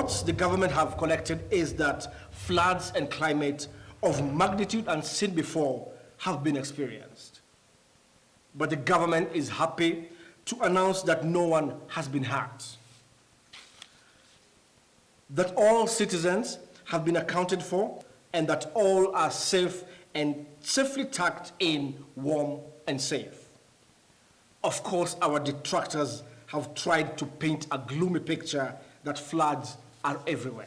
reports the government have collected is that floods and climate of magnitude unseen before have been experienced. But the government is happy to announce that no one has been hurt, that all citizens have been accounted for, and that all are safe and safely tucked in, warm and safe. Of course, our detractors have tried to paint a gloomy picture that floods are everywhere.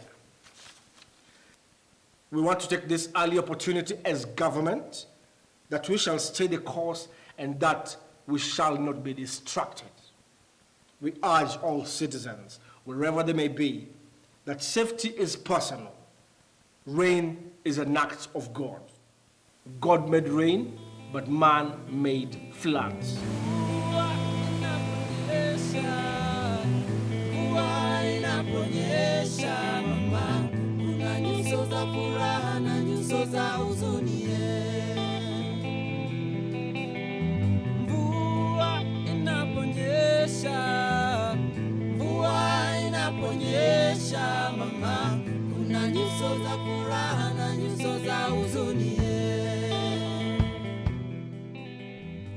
We want to take this early opportunity as government that we shall stay the course and that we shall not be distracted. We urge all citizens, wherever they may be, that safety is personal. Rain is an act of God. God made rain, but man made floods.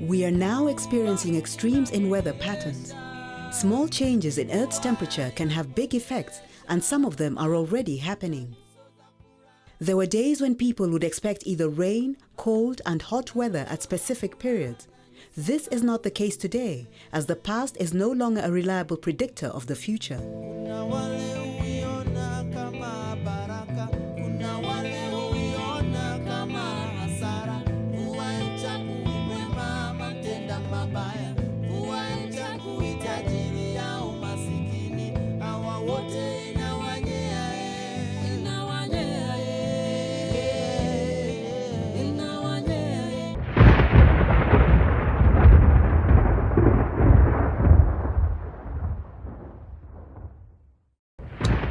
We are now experiencing extremes in weather patterns. Small changes in Earth's temperature can have big effects, and some of them are already happening. There were days when people would expect either rain, cold, and hot weather at specific periods. This is not the case today, as the past is no longer a reliable predictor of the future.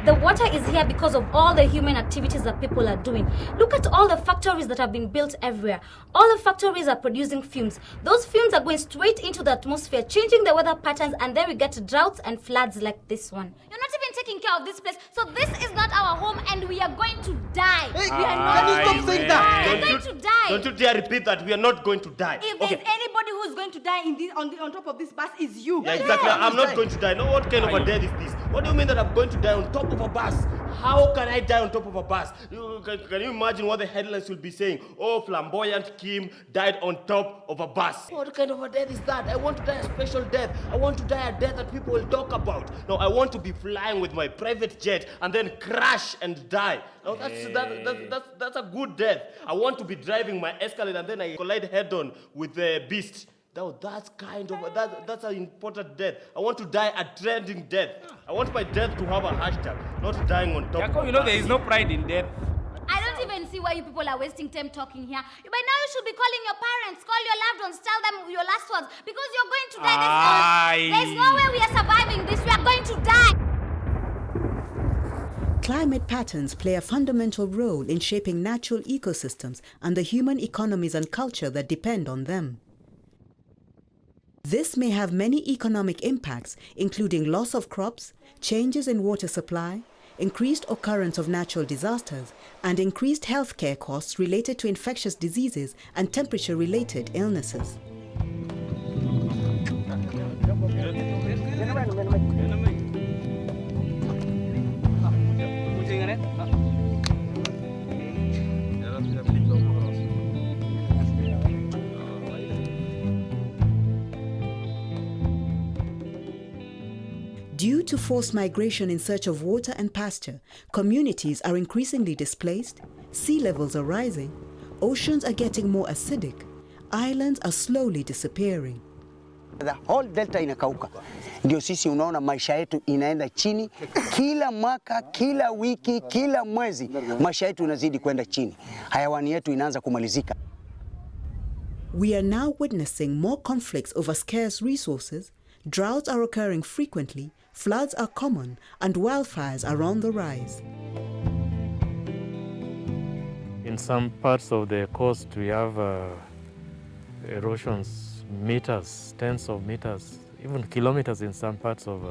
The water is here because of all the human activities that people are doing. Look at all the factories that have been built everywhere. All the factories are producing fumes. Those fumes are going straight into the atmosphere, changing the weather patterns, and then we get droughts and floods like this one. You're not even taking care of this place. So this is not our home and we are going to die. Hey, we are not can you stop saying that? We are going to die. Don't you dare repeat that. We are not going to die. If there's anybody who's going to die on top of this bus, is you. Yeah, exactly. I'm not going to die. No, what kind of a death is this? What do you mean that I'm going to die on top of a bus? How can I die on top of a bus? Can you imagine what the headlines will be saying? Oh, flamboyant Kim died on top of a bus. What kind of a death is that? I want to die a special death. I want to die a death that people will talk about. No, I want to be flying with my private jet and then crash and die. No, that's a good death. I want to be driving my Escalade and then I collide head-on with the beast. Now that's that's an important death. I want to die a trending death. I want my death to have a hashtag, not dying on top. Jacob, you know there is no pride in death. I don't even see why you people are wasting time talking here. By now you should be calling your parents, call your loved ones, tell them your last words, because you're going to die. There's no way we are surviving this. We are going to die. Climate patterns play a fundamental role in shaping natural ecosystems and the human economies and culture that depend on them. This may have many economic impacts, including loss of crops, changes in water supply, increased occurrence of natural disasters, and increased healthcare costs related to infectious diseases and temperature-related illnesses. Due to forced migration in search of water and pasture, communities are increasingly displaced, sea levels are rising, oceans are getting more acidic, islands are slowly disappearing. The whole delta inakauka. Ndio sisi unaona maisha yetu inaenda chini kila mwaka, kila wiki, kila mwezi maisha yetu inazidi kwenda chini. Hayawani yetu inaanza kumalizika. We are now witnessing more conflicts over scarce resources, droughts are occurring frequently, floods are common, and wildfires are on the rise. In some parts of the coast, we have erosions, meters, tens of meters, even kilometers in some parts of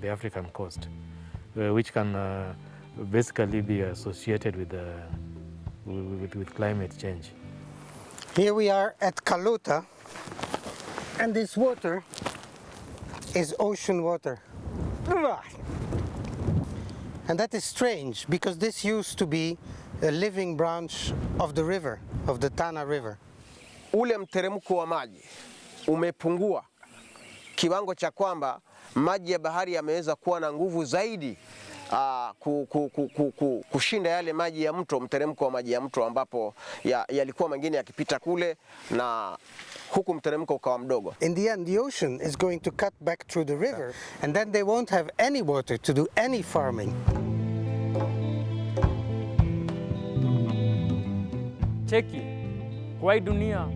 the African coast. which can basically be associated with climate change. Here we are at Kaluta, and this water is ocean water. And that is strange, because this used to be a living branch of the river, of the Tana River. Ule mteremko wa maji umepungua kiwango cha kwamba maji ya bahari yameweza kuwa na nguvu zaidi kushinda yale maji ya mto, mteremko wa maji ya mto, ambapo yalikuwa mengine yakipita kule na huku mteremko ukawa mdogo. In the end, the ocean is going to cut back through the river, and then they won't have any water to do any farming. Cheki, kwa hii dunia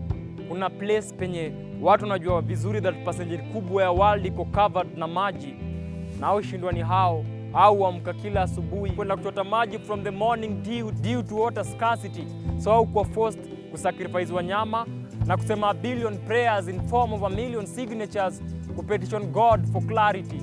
kuna place penye watu najua vizuri that percentage kubwa ya world iko covered na maji, na hao shindwa ni hao au amka kila asubuhi kwenda kuchota maji from the morning due to water scarcity, so au kwa forced kusacrifice wanyama na kusema a billion prayers in form of a million signatures to petition God for clarity.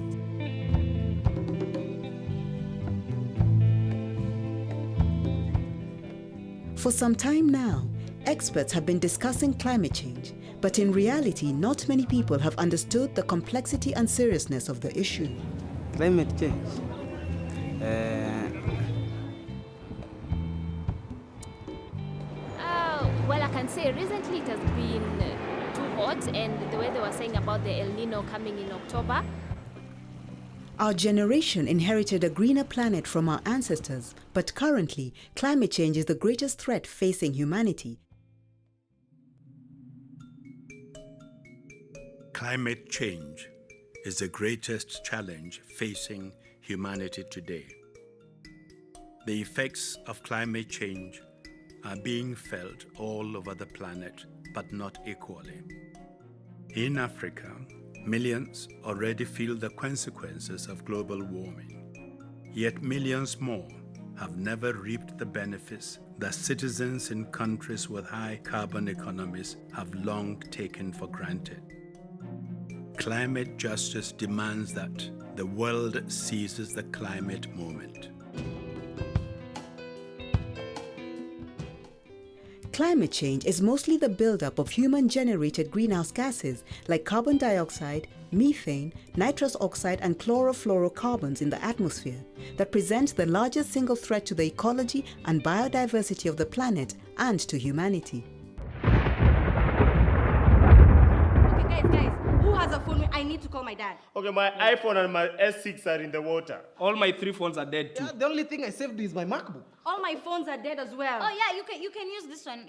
For some time now, experts have been discussing climate change, but in reality, not many people have understood the complexity and seriousness of the issue. Climate change. Well, I can say recently it has been too hot, and the way they were saying about the El Nino coming in October. Our generation inherited a greener planet from our ancestors, but currently, climate change is the greatest threat facing humanity. Climate change is the greatest challenge facing humanity today. The effects of climate change are being felt all over the planet, but not equally. In Africa, millions already feel the consequences of global warming, yet millions more have never reaped the benefits that citizens in countries with high carbon economies have long taken for granted. Climate justice demands that the world seizes the climate moment. Climate change is mostly the buildup of human-generated greenhouse gases like carbon dioxide, methane, nitrous oxide, and chlorofluorocarbons in the atmosphere that present the largest single threat to the ecology and biodiversity of the planet and to humanity. Guys, who has a phone? I need to call my dad. Okay, my iPhone and my S6 are in the water. All my 3 phones are dead too. Yeah, the only thing I saved is my MacBook. All my phones are dead as well. Oh yeah, you can use this one.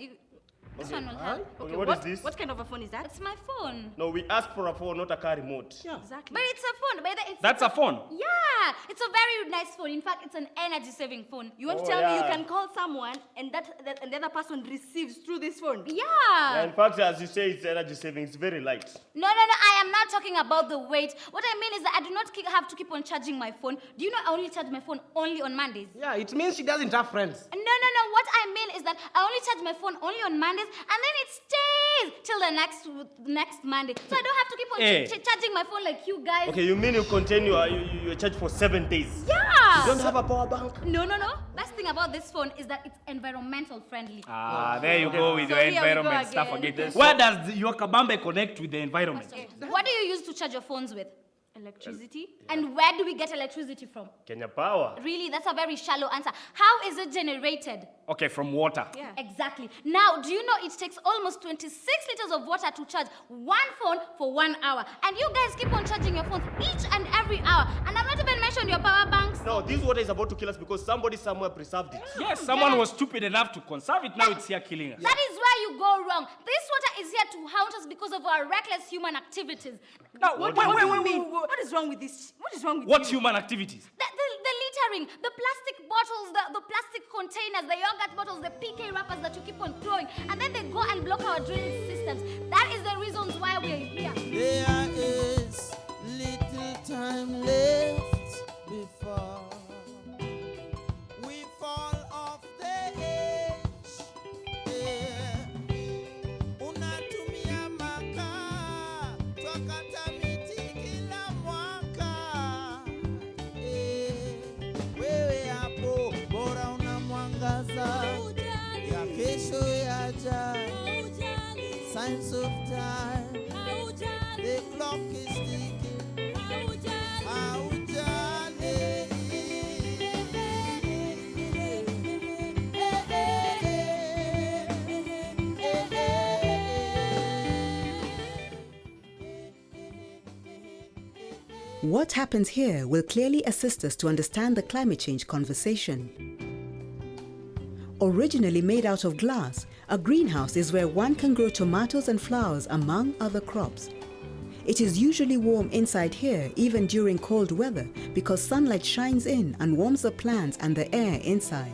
This one will help. Okay, what is this? What kind of a phone is that? It's my phone. No, we asked for a phone, not a car remote. Yeah, exactly. But it's a phone. That's a phone? Yeah, it's a very nice phone. In fact, it's an energy-saving phone. You want to tell me you can call someone and and the other person receives through this phone? Yeah. In fact, as you say, it's energy saving. It's very light. No, I am not talking about the weight. What I mean is that I do not have to keep on charging my phone. Do you know I only charge my phone only on Mondays? Yeah, it means she doesn't have friends. No. What I mean is that I only charge my phone only on Mondays, and then it stays till the next Monday. So I don't have to keep on charging my phone like you guys. Okay, you mean you continue your charge for 7 days? Yeah. You don't have a power bank? No. Best thing about this phone is that it's environmental friendly. There you go with your environment stuff again. Where does your kabambe connect with the environment? What do you use to charge your phones with? Electricity. And where do we get electricity from? Kenya Power. Really, that's a very shallow answer. How is it generated? Okay, from water. Yeah. Exactly. Now, do you know it takes almost 26 liters of water to charge one phone for 1 hour? And you guys keep on charging your phones each and every hour. And I've not even mentioned your power banks. No, this water is about to kill us because somebody somewhere preserved it. Yes, someone was stupid enough to conserve it. Now it's here killing us. That is where you go wrong. This water is here to haunt us because of our reckless human activities. Now, What do you mean? What is wrong with this? What is wrong with What you? human activities? The littering, the plastic bottles, the plastic containers, the yogurt bottles, the PK wrappers that you keep on throwing, and then they go and block our drainage systems. That is the reasons why we are here. There is little time left before we fall off the edge. Unatumia makaa twakata miti kila mwaka. miles of time. The clock is ticking. How Johnny. What happens here will clearly assist us to understand the climate change conversation. Originally made out of glass, a greenhouse is where one can grow tomatoes and flowers among other crops. It is usually warm inside here even during cold weather because sunlight shines in and warms the plants and the air inside.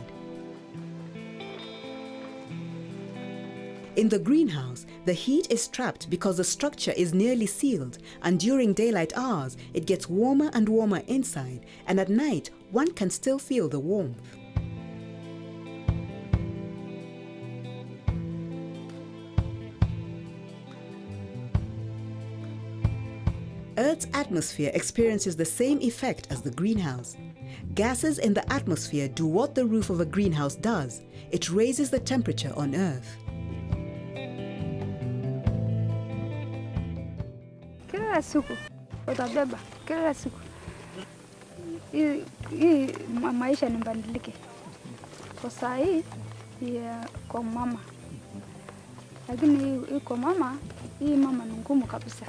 In the greenhouse, the heat is trapped because the structure is nearly sealed, and during daylight hours, it gets warmer and warmer inside, and at night, one can still feel the warmth. Earth's atmosphere experiences the same effect as the greenhouse. Gases in the atmosphere do what the roof of a greenhouse does. It raises the temperature on Earth. Kila siku utabeba, kila siku hii maisha ni mbadilike kwa saa hii kwa mama, lakini hii kwa mama, hii mama ni ngumu kabisa.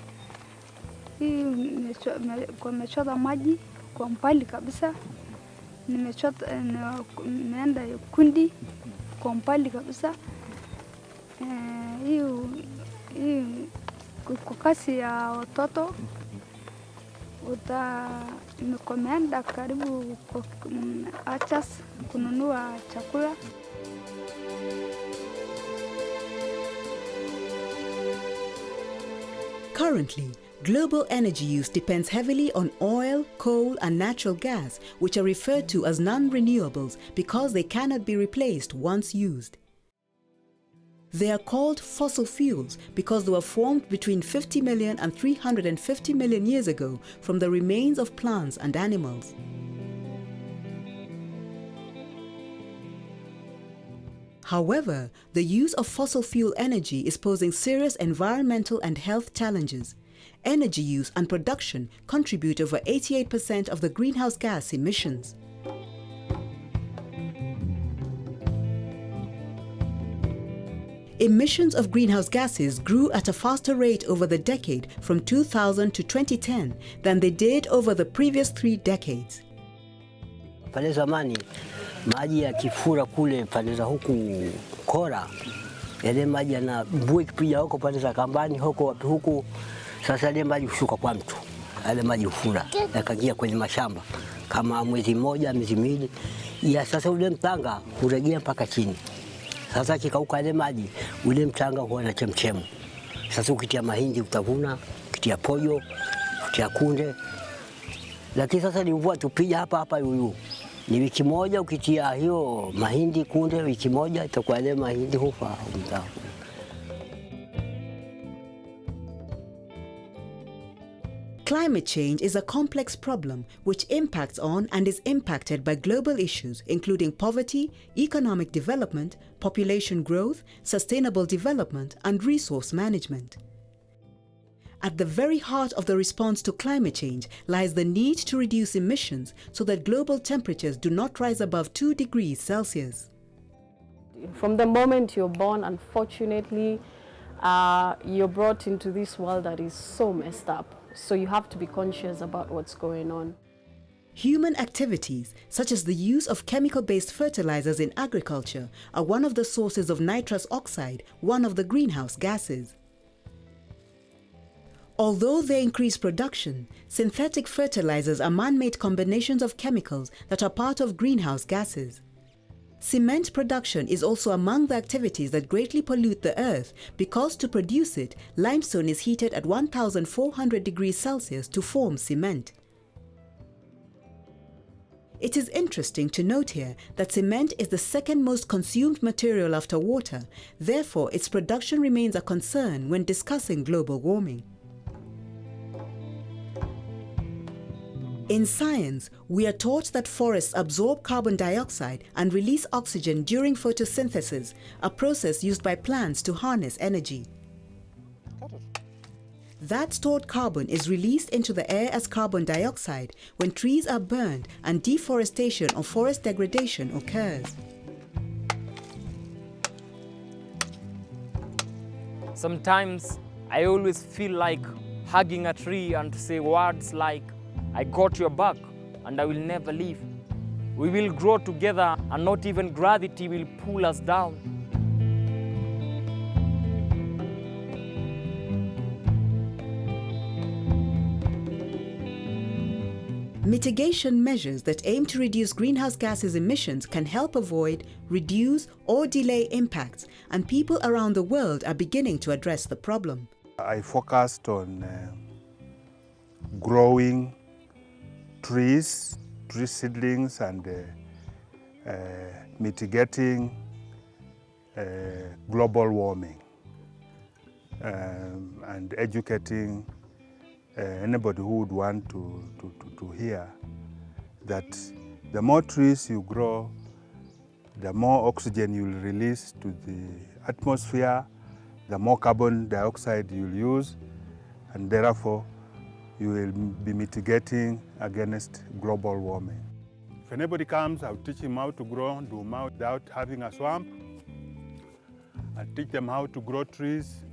Hii nimechota maji kwa mbali kabisa, nimeenda kundi kwa mbali kabisa. Hii kwa kasi ya watoto nimeenda karibu achas kununua chakula. Currently, global energy use depends heavily on oil, coal, and natural gas, which are referred to as non-renewables because they cannot be replaced once used. They are called fossil fuels because they were formed between 50 million and 350 million years ago from the remains of plants and animals. However, the use of fossil fuel energy is posing serious environmental and health challenges. Energy use and production contribute over 88% of the greenhouse gas emissions. Emissions of greenhouse gases grew at a faster rate over the decade from 2000 to 2010 than they did over the previous 3 decades. Pale zamani maji yakifura kule pale za huku Kora, yale maji yana mvua ikipiga huko pale za Kambani huku, sasa yale maji hushuka kwa mtu, yale maji hufura yakaingia kwenye mashamba kama mwezi mmoja miezi miwili, ya sasa ule mtanga hurejea mpaka chini. Sasa kikauka ile maji, ule mchanga huwa na chemchemu. Sasa ukitia mahindi utavuna, ukitia pojo, ukitia kunde. Lakini sasa ni mvua tupija hapa yuyu. Ni wiki moja ukitia hiyo mahindi kunde, wiki moja itakuwa ile mahindi hufa mtao. Climate change is a complex problem which impacts on and is impacted by global issues including poverty, economic development, population growth, sustainable development, and resource management. At the very heart of the response to climate change lies the need to reduce emissions so that global temperatures do not rise above 2 degrees Celsius. From the moment you're born, unfortunately, you're brought into this world that is so messed up. So you have to be conscious about what's going on. Human activities, such as the use of chemical-based fertilizers in agriculture, are one of the sources of nitrous oxide, one of the greenhouse gases. Although they increase production, synthetic fertilizers are man-made combinations of chemicals that are part of greenhouse gases. Cement production is also among the activities that greatly pollute the earth because to produce it, limestone is heated at 1,400 degrees Celsius to form cement. It is interesting to note here that cement is the second most consumed material after water, therefore its production remains a concern when discussing global warming. In science, we are taught that forests absorb carbon dioxide and release oxygen during photosynthesis, a process used by plants to harness energy. That stored carbon is released into the air as carbon dioxide when trees are burned and deforestation or forest degradation occurs. Sometimes I always feel like hugging a tree and to say words like, I got your back and I will never leave. We will grow together and not even gravity will pull us down. Mitigation measures that aim to reduce greenhouse gases emissions can help avoid, reduce, or delay impacts, and people around the world are beginning to address the problem. I focused on growing trees, tree seedlings, and mitigating global warming, and educating anybody who would want to hear that the more trees you grow, the more oxygen you will release to the atmosphere, the more carbon dioxide you'll use, and therefore you will be mitigating against global warming. If anybody comes, I'll teach him how to grow Duma without having a swamp. I'll teach them how to grow trees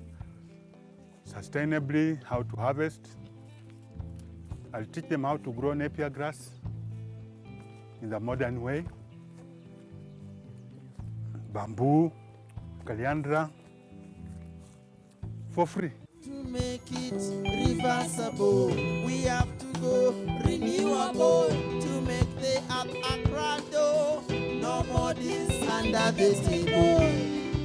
sustainably, how to harvest. I'll teach them how to grow napier grass in the modern way, bamboo, calandra, for free. To make it reversible, we have to go renewable. To make the earth a cradle, no more this under the table.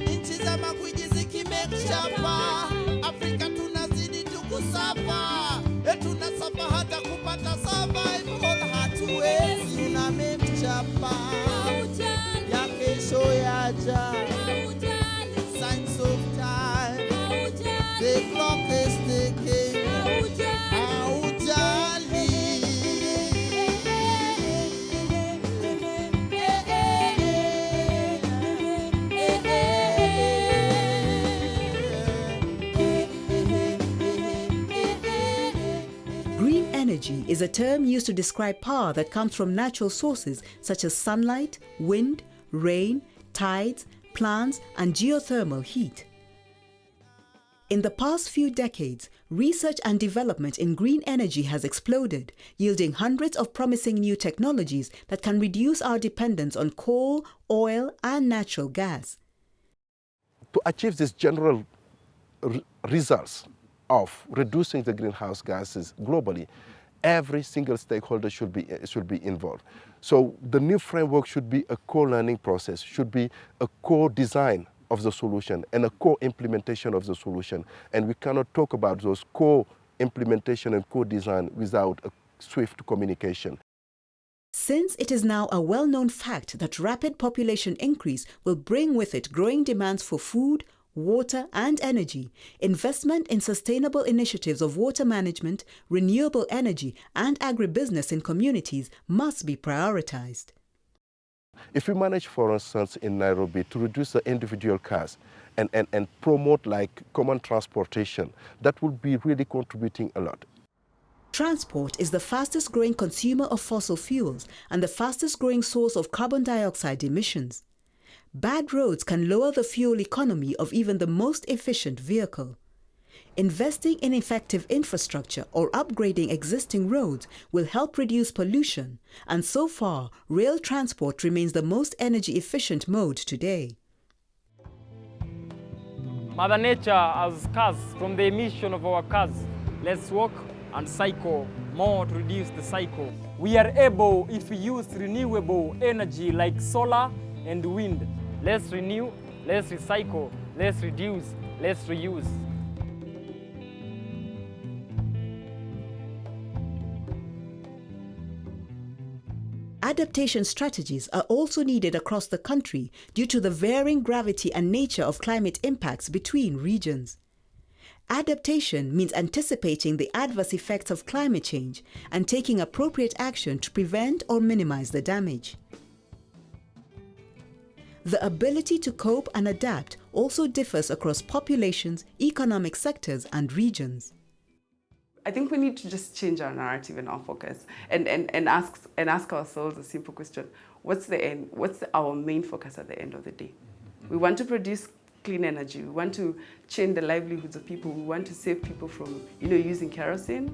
Nchi za magwiji zikimake chapa, Afrika tunazidi tukusafa. Tunasafa hata kupata survival, hatuwezi tuna make chapa ya kesho yaja. Signs of time, the clock is ticking. Haujali. Green energy is a term used to describe power that comes from natural sources such as sunlight, wind, rain, tides, plants, and geothermal heat. In the past few decades, research and development in green energy has exploded, yielding hundreds of promising new technologies that can reduce our dependence on coal, oil, and natural gas. To achieve these general results of reducing the greenhouse gases globally, every single stakeholder should be involved. So the new framework should be a co-learning process, should be a co-design of the solution and a co-implementation of the solution. And we cannot talk about those co-implementation and co-design without a swift communication. Since it is now a well-known fact that rapid population increase will bring with it growing demands for food, water, and energy, investment in sustainable initiatives of water management, renewable energy, and agribusiness in communities must be prioritized. If we manage, for instance, in Nairobi to reduce the individual cars and promote like common transportation, that would be really contributing a lot. Transport is the fastest growing consumer of fossil fuels and the fastest growing source of carbon dioxide emissions. Bad roads can lower the fuel economy of even the most efficient vehicle. Investing in effective infrastructure or upgrading existing roads will help reduce pollution, and so far, rail transport remains the most energy efficient mode today. Mother Nature has cars from the emission of our cars. Let's walk and cycle more to reduce the cycle. We are able if we use renewable energy like solar and wind. Let's renew, let's recycle, let's reduce, let's reuse. Adaptation strategies are also needed across the country due to the varying gravity and nature of climate impacts between regions. Adaptation means anticipating the adverse effects of climate change and taking appropriate action to prevent or minimize the damage. The ability to cope and adapt also differs across populations, economic sectors, and regions. I think we need to just change our narrative and our focus and ask ourselves a simple question. What's the end? What's our main focus at the end of the day? We want to produce clean energy. We want to change the livelihoods of people. We want to save people from, using kerosene.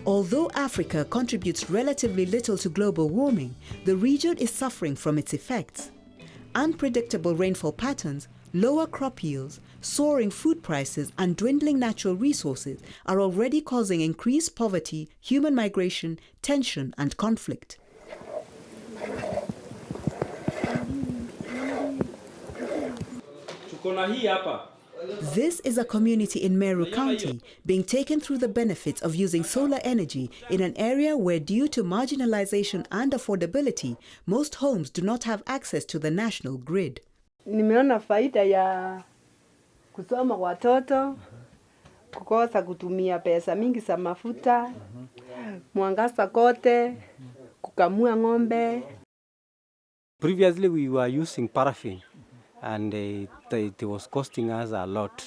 Although Africa contributes relatively little to global warming, the region is suffering from its effects. Unpredictable rainfall patterns, lower crop yields, soaring food prices, and dwindling natural resources are already causing increased poverty, human migration, tension, and conflict. This is a community in Meru County being taken through the benefits of using solar energy in an area where, due to marginalization and affordability, most homes do not have access to the national grid. Nimeona faida ya kusoma watoto, kukosa kutumia pesa mingi za mafuta, mwangaza kote, kukamua ng'ombe. Previously we were using paraffin and it was costing us a lot.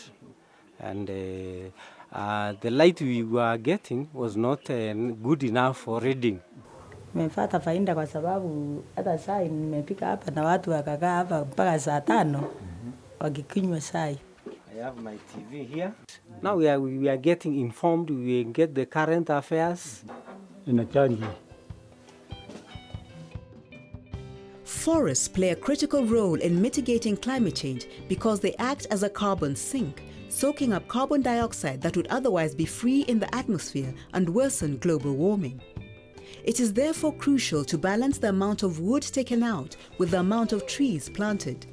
And the light we were getting was not good enough for reading. Nimepata faida kwa sababu hata chai nimepika hapa na watu wakakaa hapa mpaka saa 5 wakikinywa chai. I have my TV here. Now we are getting informed, we get the current affairs. Forests play a critical role in mitigating climate change because they act as a carbon sink, soaking up carbon dioxide that would otherwise be free in the atmosphere and worsen global warming. It is therefore crucial to balance the amount of wood taken out with the amount of trees planted.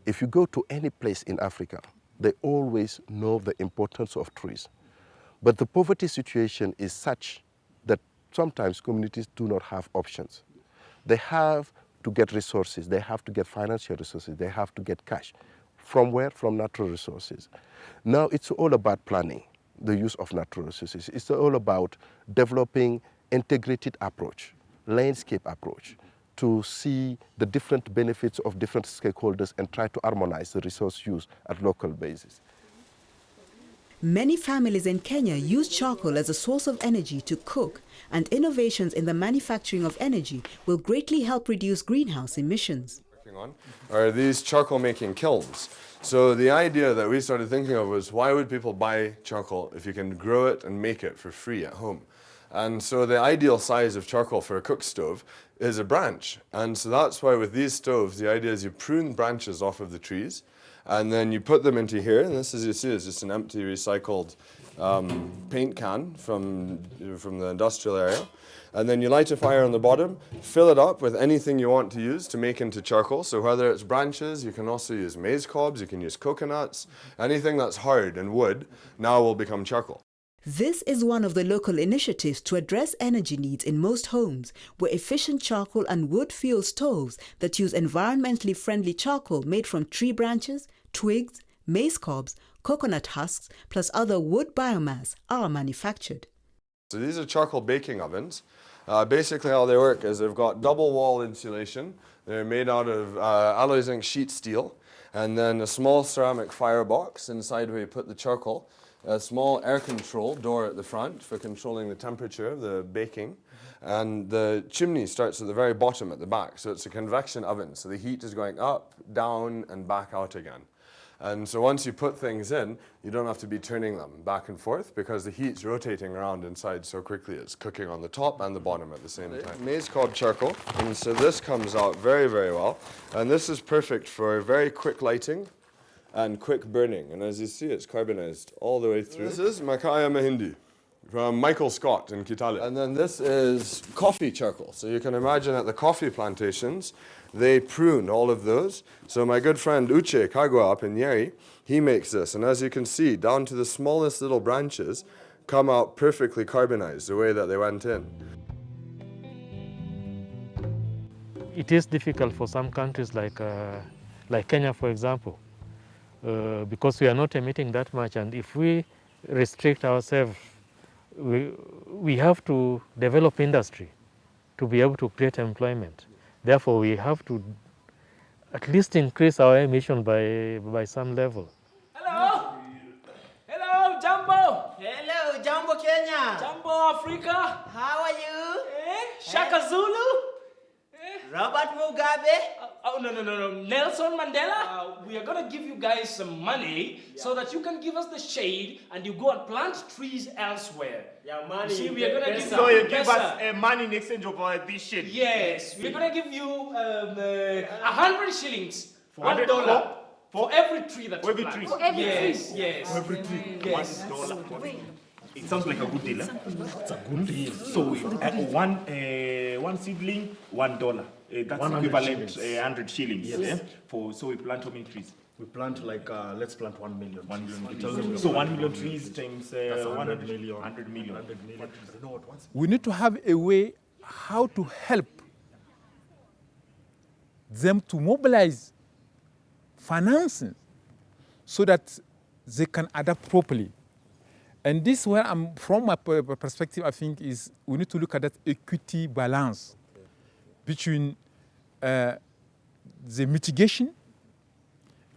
If you go to any place in Africa, they always know the importance of trees. But the poverty situation is such that sometimes communities do not have options. They have to get resources, they have to get financial resources, they have to get cash. From where? From natural resources. Now it's all about planning the use of natural resources. It's all about developing integrated approach, landscape approach, to see the different benefits of different stakeholders and try to harmonize the resource use at local basis. Many families in Kenya use charcoal as a source of energy to cook, and innovations in the manufacturing of energy will greatly help reduce greenhouse emissions. Are these charcoal making kilns. So the idea that we started thinking of was, why would people buy charcoal if you can grow it and make it for free at home? And so the ideal size of charcoal for a cook stove is a branch. And so that's why with these stoves, the idea is you prune branches off of the trees, and then you put them into here. And this, as you see, is just an empty recycled paint can from the industrial area. And then you light a fire on the bottom, fill it up with anything you want to use to make into charcoal. So whether it's branches, you can also use maize cobs, you can use coconuts, anything that's hard and wood now will become charcoal. This is one of the local initiatives to address energy needs in most homes, where efficient charcoal and wood fuel stoves that use environmentally friendly charcoal made from tree branches, twigs, maize cobs, coconut husks, plus other wood biomass are manufactured. So these are charcoal baking ovens. Basically how they work is they've got double wall insulation. They're made out of alloy zinc sheet steel, and then a small ceramic firebox inside where you put the charcoal, a small air control door at the front for controlling the temperature of the baking, and the chimney starts at the very bottom at the back. So it's a convection oven, so the heat is going up, down, and back out again. And so once you put things in, you don't have to be turning them back and forth because the heat's rotating around inside so quickly. It's cooking on the top and the bottom at the same time. Maize cob charcoal, and so this comes out very, very well. And this is perfect for very quick lighting and quick burning. And as you see, it's carbonized all the way through. This is Makaya Mahindi from Michael Scott in Kitale. And then this is coffee charcoal. So you can imagine at the coffee plantations, they prune all of those. So my good friend Uche Kagwa up in Nyeri, he makes this. And as you can see, down to the smallest little branches come out perfectly carbonized the way that they went in. It is difficult for some countries like Kenya, for example, because we are not emitting that much. And if we restrict ourselves, we have to develop industry to be able to create employment. Therefore, we have to at least increase our emission by some level. Hello. Shaka Zulu? Robert Mugabe? No. Nelson Mandela? We are going to give you guys some money so that you can give us the shade and you go and plant trees elsewhere. Yeah, money. You see, we are going to give So you give Pesa. us money in exchange of this shit. Yes, we're going to give you 100 shillings. $100 $1 for every tree that you every plant. tree. For every Yes, tree. yes. For every tree. Yes. $1. It sounds like a good deal. It's a good deal. So one seedling, $1. That's 100 equivalent shillings. 100 shillings. Yes. Yeah? So we plant how many trees? We plant like, let's plant 1 million. 1 million Tell them trees. we So plant 1 million trees times That's 100 million. 100 million. 100 million. You know what, We need to have a way how to help them to mobilize financing so that they can adapt properly. And this, where I'm from my perspective, I think is we need to look at that equity balance between the mitigation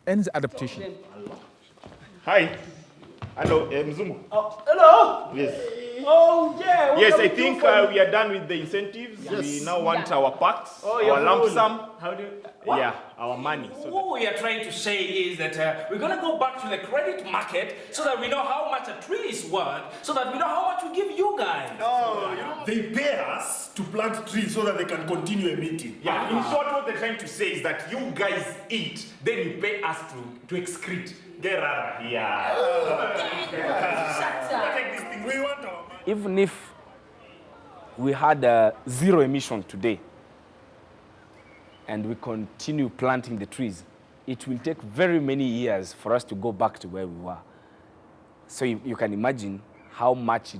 and the adaptation. Hi. Hello, Mzungu. Hello. Yes. Oh, yeah. Yes, I think we are done with the incentives. Yes. We now want our packs, Oh, our you're lump full. sum. How do you... Yeah, our money. What we are trying to say is that we're going to go back to the credit market so that we know how much a tree is worth, so that we know how much we give you guys. No, they pay us to plant trees so that they can continue emitting. Yeah, in short, what they're trying to say is that you guys eat, then you pay us to excrete. Get out of here. Take this thing. We want our money. Even if we had zero emission today and we continue planting the trees, it will take very many years for us to go back to where we were. So you can imagine how much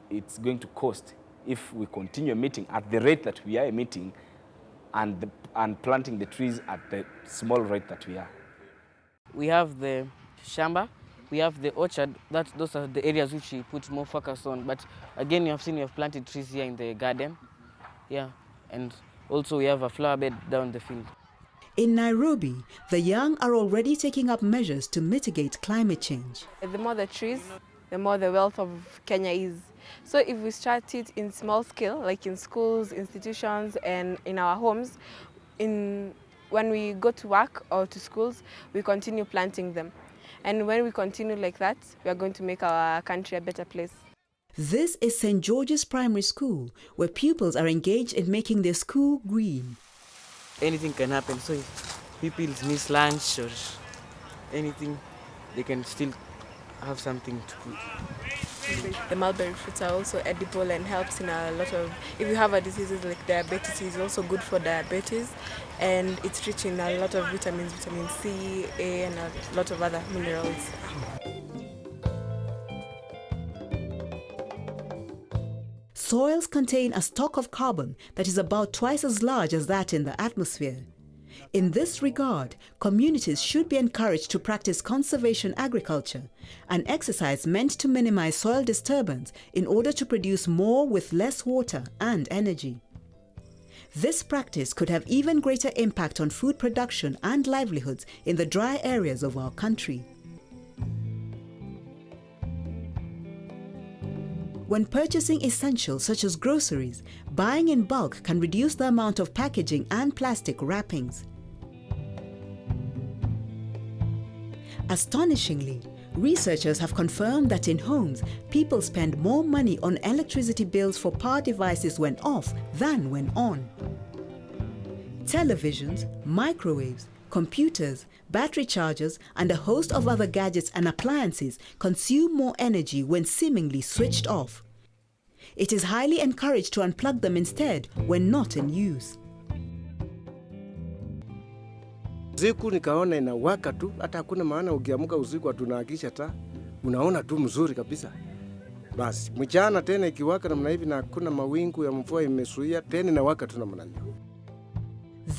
it's going to cost if we continue emitting at the rate that we are emitting and planting the trees at the small rate that we are. We have the shamba, we have the orchard. Those are the areas which we put more focus on. But again, you have seen we have planted trees here in the garden. Yeah, and also we have a flower bed down the field. In Nairobi, the young are already taking up measures to mitigate climate change. The more the trees, the more the wealth of Kenya is. So if we start it in small scale, like in schools, institutions, and in our homes, when we go to work or to schools, we continue planting them. And when we continue like that, we are going to make our country a better place. This is St. George's Primary School, where pupils are engaged in making their school green. Anything can happen. So if people miss lunch or anything, they can still have something to put. The mulberry fruits are also edible and helps in a lot of, if you have a diseases like diabetes, it's also good for diabetes, and it's rich in a lot of vitamins, vitamin C, A, and a lot of other minerals. Soils contain a stock of carbon that is about twice as large as that in the atmosphere. In this regard, communities should be encouraged to practice conservation agriculture, an exercise meant to minimize soil disturbance in order to produce more with less water and energy. This practice could have even greater impact on food production and livelihoods in the dry areas of our country. When purchasing essentials such as groceries, buying in bulk can reduce the amount of packaging and plastic wrappings. Astonishingly, researchers have confirmed that in homes, people spend more money on electricity bills for power devices when off than when on. Televisions, microwaves, computers, battery chargers, and a host of other gadgets and appliances consume more energy when seemingly switched off. It is highly encouraged to unplug them instead when not in use. Usiku nikaona inawaka tu, hata hakuna maana ukiamka usiku tunahakisha taa, unaona tu mzuri kabisa. Basi mchana tena ikiwaka namna hivi na hakuna mawingu ya mvua imezuia, tena inawaka tu namna hiyo.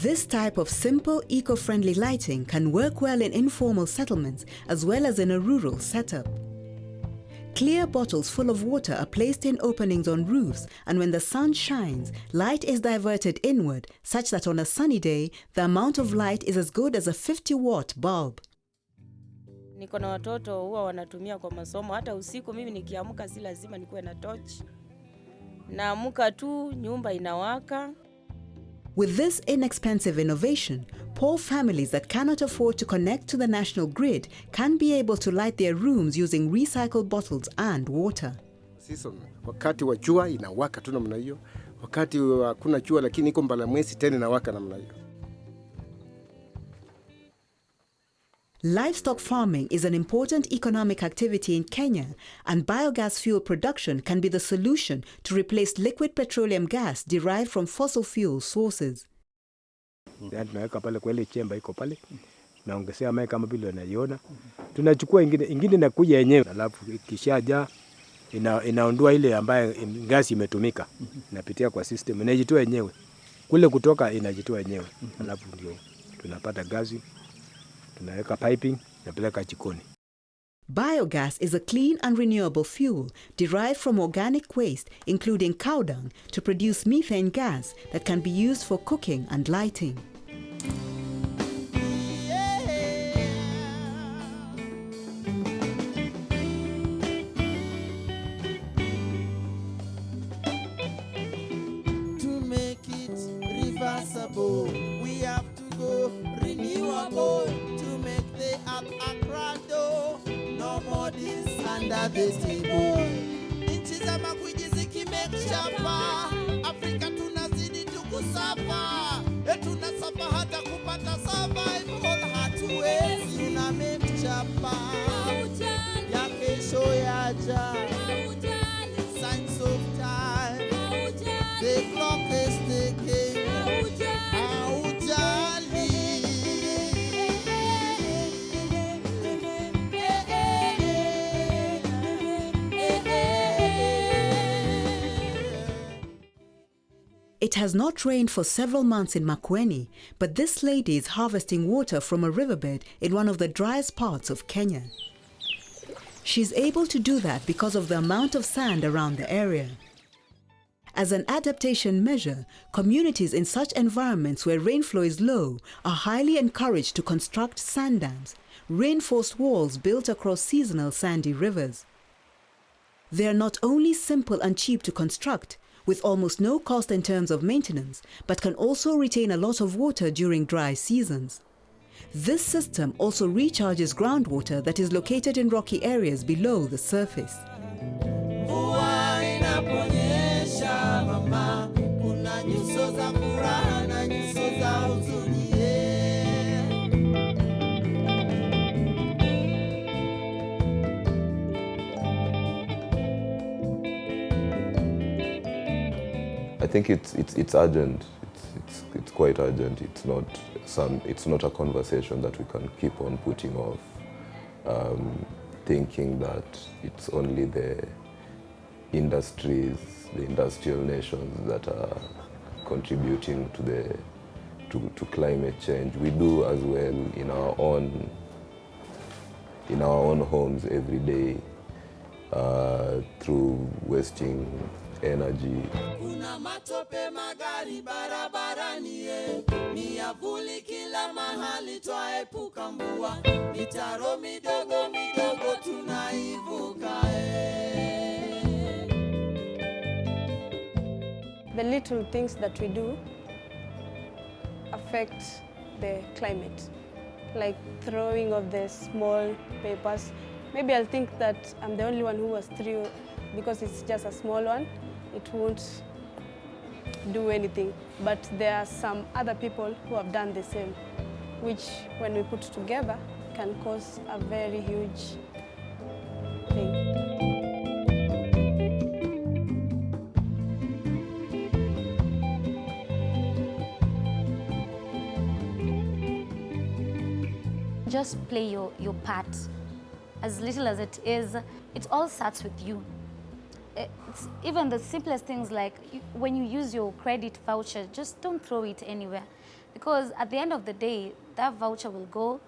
This type of simple, eco-friendly lighting can work well in informal settlements as well as in a rural setup. Clear bottles full of water are placed in openings on roofs, and when the sun shines, light is diverted inward such that on a sunny day, the amount of light is as good as a 50-watt bulb. Niko na watoto huwa wanatumia kwa masomo, hata usiku mimi nikiamka si lazima nikuwe na torch. Naamuka tu, nyumba inawaka. With this inexpensive innovation, poor families that cannot afford to connect to the national grid can be able to light their rooms using recycled bottles and water. Season, wakati wa jua inawaka tu namna hiyo, wakati hakuna jua lakini iko mbalamwezi tena inawaka namna hiyo. Livestock farming is an important economic activity in Kenya, and biogas fuel production can be the solution to replace liquid petroleum gas derived from fossil fuel sources. Tunaweka pale kwa ile chemba iko pale, tunaongezea maji kama vile unaiona, tunachukua ingine na kuja yenyewe, alafu kishaja inaondoa ile ambayo gasi imetumika, inapitia kwa system, inajitoa yenyewe kule, kutoka inajitoa yenyewe, alafu ndio tunapata gasi, tunaweka piping, napeleka jikoni. Biogas is a clean and renewable fuel derived from organic waste, including cow dung, to produce methane gas that can be used for cooking and lighting. To make it reversible, we have to go renewable. To make the earth a cradle, no more this under the table. Nchi za magwiji zikimekchapa, Afrika tunazidi tukusafa. Tunasafa hata kupata survival, hatuwezi tuna mekchapa ya kesho yaja. Signs of time, the clock is ticking. It has not rained for several months in Makueni, but this lady is harvesting water from a riverbed in one of the driest parts of Kenya. She's able to do that because of the amount of sand around the area. As an adaptation measure, communities in such environments where rainflow is low are highly encouraged to construct sand dams, reinforced walls built across seasonal sandy rivers. They are not only simple and cheap to construct, with almost no cost in terms of maintenance, but can also retain a lot of water during dry seasons. This system also recharges groundwater that is located in rocky areas below the surface. Mvua inaponyesha mama, kuna nyuso za furaha na nyuso za huzuni. I think it's urgent. It's quite urgent. It's not a conversation that we can keep on putting off, thinking that it's only the industries, the industrial nations that are contributing to climate change. We do as well in our own homes every day through wasting energy. Kuna matope magari barabarani, miavuli kila mahali twaepuka mvua, mitaro midogo midogo tunaivuka. The little things that we do affect the climate, like throwing of the small papers. Maybe I'll think that I'm the only one who was threw because it's just a small one. It won't do anything, but there are some other people who have done the same, which when we put together can cause a very huge thing. Just play your part, as little as it is. It all starts with you. It's even the simplest things, like when you use your credit voucher, just don't throw it anywhere, because at the end of the day, that voucher will go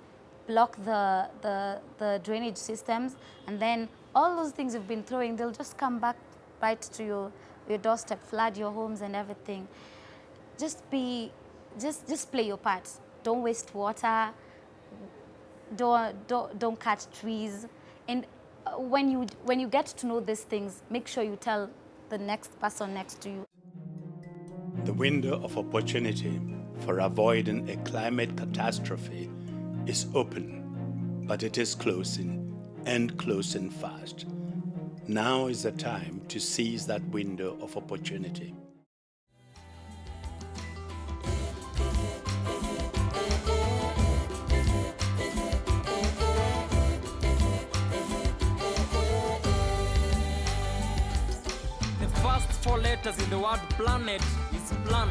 block the drainage systems, and then all those things you've been throwing, they'll just come back right to your doorstep, flood your homes and everything. Just play your part. Don't waste water. Don't cut trees. And when you get to know these things, make sure you tell the next person next to you. The window of opportunity for avoiding a climate catastrophe is open, but it is closing and closing fast. Now is the time to seize that window of opportunity. The first 4 letters in the word planet is plan.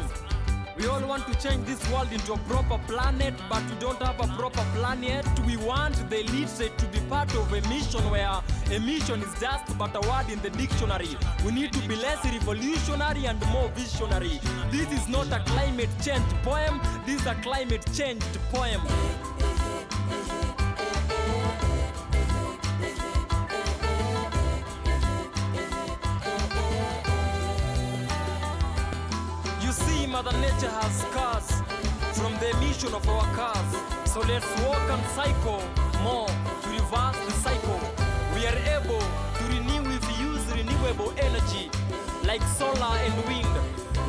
We all want to change this world into a proper planet, but we don't have a proper planet. We want the illiterate to be part of a mission where a mission is just but a word in the dictionary. We need to be less revolutionary and more visionary. This is not a climate change poem, this is a climate changed poem. Mother Nature has scars from the emission of our cars. So let's walk and cycle more to reverse the cycle. We are able to renew if we use renewable energy like solar and wind.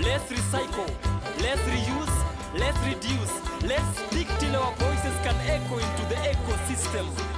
Let's recycle, let's reuse, let's reduce. Let's speak till our voices can echo into the ecosystem.